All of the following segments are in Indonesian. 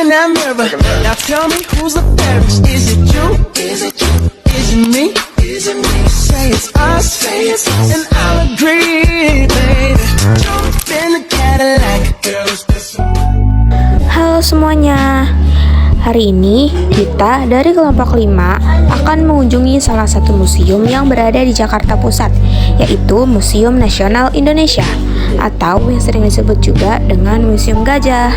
in that mirror. Now tell me who's the fairest? Is it you? Is it you? Is it me? Is it me? Say it's us, and I'll agree, baby. Jump in the Cadillac. Halo semuanya. Hari ini kita dari kelompok 5 akan mengunjungi salah satu museum yang berada di Jakarta Pusat, yaitu Museum Nasional Indonesia atau yang sering disebut juga dengan Museum Gajah.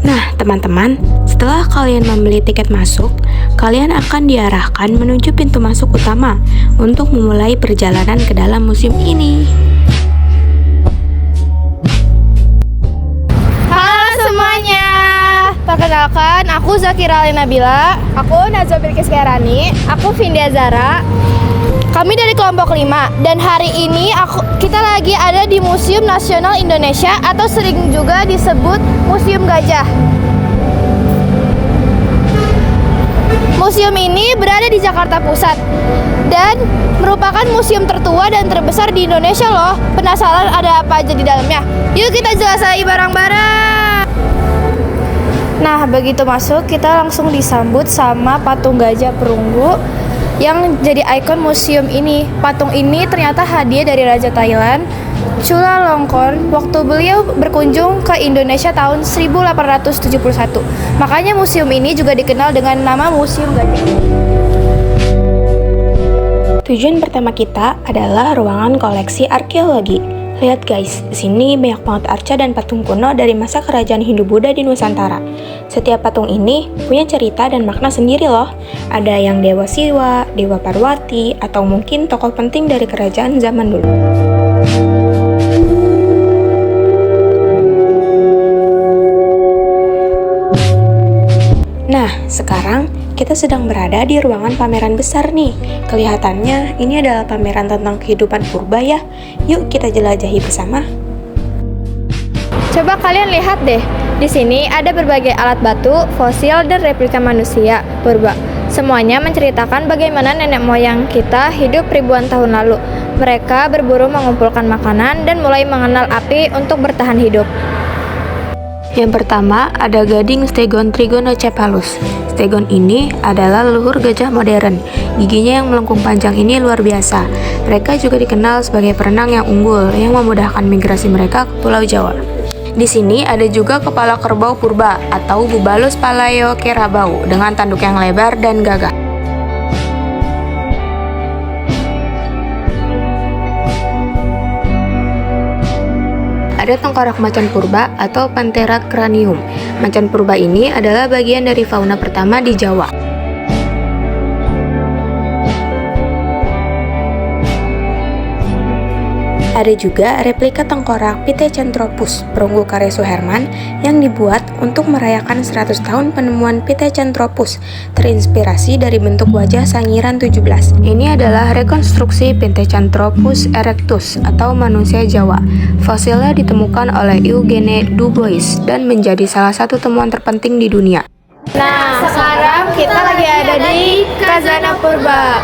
Nah, teman-teman, setelah kalian membeli tiket masuk, kalian akan diarahkan menuju pintu masuk utama untuk memulai perjalanan ke dalam museum ini. Halo semuanya, perkenalkan aku Zakira Alina Nabila, aku Nazwa Bilkis Kairani, aku Vindia Zara. Kami dari kelompok 5 dan hari ini kita lagi ada di Museum Nasional Indonesia atau sering juga disebut Museum Gajah. Museum ini berada di Jakarta Pusat dan merupakan museum tertua dan terbesar di Indonesia loh. Penasaran ada apa aja di dalamnya? Yuk kita jelasin bareng-bareng. Nah, begitu masuk kita langsung disambut sama patung gajah perunggu yang jadi ikon museum ini. Patung ini ternyata hadiah dari Raja Thailand, Chulalongkorn, waktu beliau berkunjung ke Indonesia tahun 1871. Makanya museum ini juga dikenal dengan nama Museum Gajah. Tujuan pertama kita adalah ruangan koleksi arkeologi. Lihat guys, di sini banyak banget arca dan patung kuno dari masa kerajaan Hindu-Buddha di Nusantara. Setiap patung ini punya cerita dan makna sendiri loh. Ada yang Dewa Siwa, Dewa Parwati, atau mungkin tokoh penting dari kerajaan zaman dulu. Nah, sekarang kita sedang berada di ruangan pameran besar nih. Kelihatannya ini adalah pameran tentang kehidupan purba ya. Yuk kita jelajahi bersama. Coba kalian lihat deh, di sini ada berbagai alat batu, fosil, dan replika manusia purba. Semuanya menceritakan bagaimana nenek moyang kita hidup ribuan tahun lalu. Mereka berburu mengumpulkan makanan dan mulai mengenal api untuk bertahan hidup. Yang pertama ada Gading Stegon Trigonocephalus. Stegon ini adalah leluhur gajah modern. Giginya yang melengkung panjang ini luar biasa. Mereka juga dikenal sebagai perenang yang unggul yang memudahkan migrasi mereka ke Pulau Jawa. Di sini ada juga kepala kerbau purba atau Bubalus palaeokerabau dengan tanduk yang lebar dan gagah. Ada tengkorak macan purba atau Panthera cranium. Macan purba ini adalah bagian dari fauna pertama di Jawa. Ada juga replika tengkorak Pithecanthropus perunggu karya Suherman yang dibuat untuk merayakan 100 tahun penemuan Pithecanthropus, terinspirasi dari bentuk wajah Sangiran 17. Ini adalah rekonstruksi Pithecanthropus erectus atau manusia Jawa. Fosilnya ditemukan oleh Eugene Dubois dan menjadi salah satu temuan terpenting di dunia. Nah, sekarang kita lagi ada di Khazanah Purba.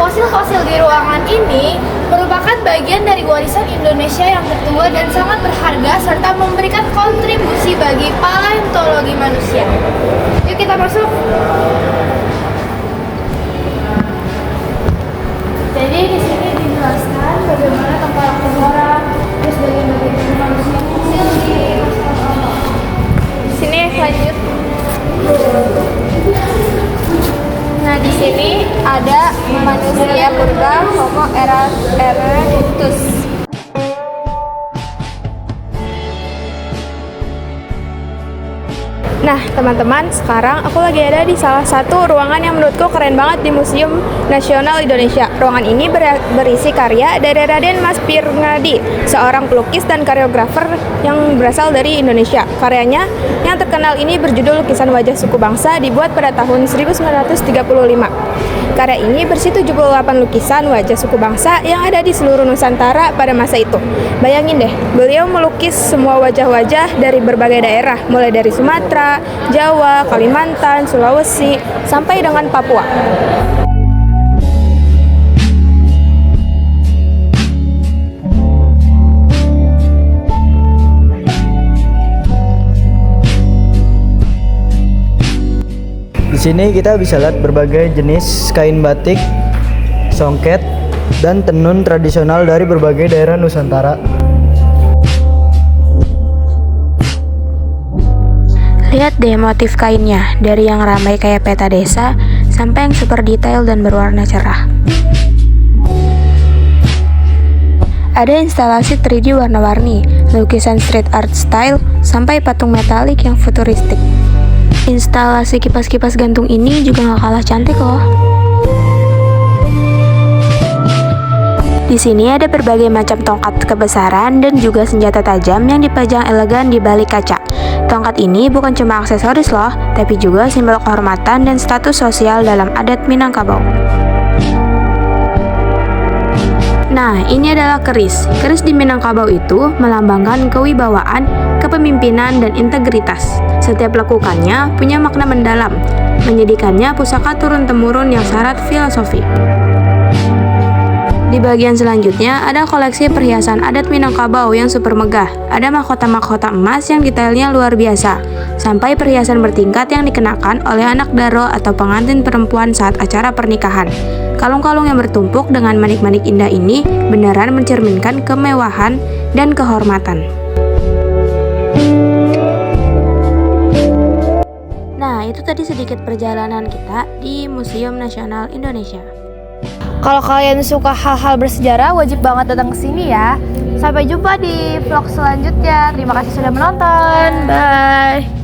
Fosil-fosil di ruangan ini merupakan bagian dari warisan Indonesia yang tertua dan sangat berharga serta memberikan kontribusi bagi paleontologi manusia. Yuk kita masuk. Jadi di sini dijelaskan bagaimana tengkorak-tengkorak, terus bagian-bagian manusia fosil di sini. Lanjut. Nah, di sini ada manusia purba Homo erectus. Nah, teman-teman, sekarang aku lagi ada di salah satu ruangan yang menurutku keren banget di Museum Nasional Indonesia. Ruangan ini berisi karya dari Raden Mas Pirngadi, seorang pelukis dan koreografer yang berasal dari Indonesia. Karyanya yang terkenal ini berjudul Lukisan Wajah Suku Bangsa, dibuat pada tahun 1935. Karya ini berisi 78 lukisan wajah suku bangsa yang ada di seluruh Nusantara pada masa itu. Bayangin deh, beliau melukis semua wajah-wajah dari berbagai daerah, mulai dari Sumatera, Jawa, Kalimantan, Sulawesi, sampai dengan Papua. Di sini kita bisa lihat berbagai jenis kain batik, songket, dan tenun tradisional dari berbagai daerah Nusantara. Lihat deh motif kainnya, dari yang ramai kayak peta desa, sampai yang super detail dan berwarna cerah. Ada instalasi 3D warna-warni, lukisan street art style, sampai patung metalik yang futuristik. Instalasi kipas-kipas gantung ini juga gak kalah cantik loh. Di sini ada berbagai macam tongkat kebesaran dan juga senjata tajam yang dipajang elegan di balik kaca. Tongkat ini bukan cuma aksesoris loh, tapi juga simbol kehormatan dan status sosial dalam adat Minangkabau. Nah, ini adalah keris. Keris di Minangkabau itu melambangkan kewibawaan, kepemimpinan, dan integritas. Setiap lekukannya punya makna mendalam, menjadikannya pusaka turun-temurun yang syarat filosofi. Di bagian selanjutnya ada koleksi perhiasan adat Minangkabau yang super megah. Ada mahkota-mahkota emas yang detailnya luar biasa, sampai perhiasan bertingkat yang dikenakan oleh anak daro atau pengantin perempuan saat acara pernikahan. Kalung-kalung yang bertumpuk dengan manik-manik indah ini beneran mencerminkan kemewahan dan kehormatan. Nah, itu tadi sedikit perjalanan kita di Museum Nasional Indonesia. Kalau kalian suka hal-hal bersejarah, wajib banget datang ke sini ya. Sampai jumpa di vlog selanjutnya. Terima kasih sudah menonton. Bye.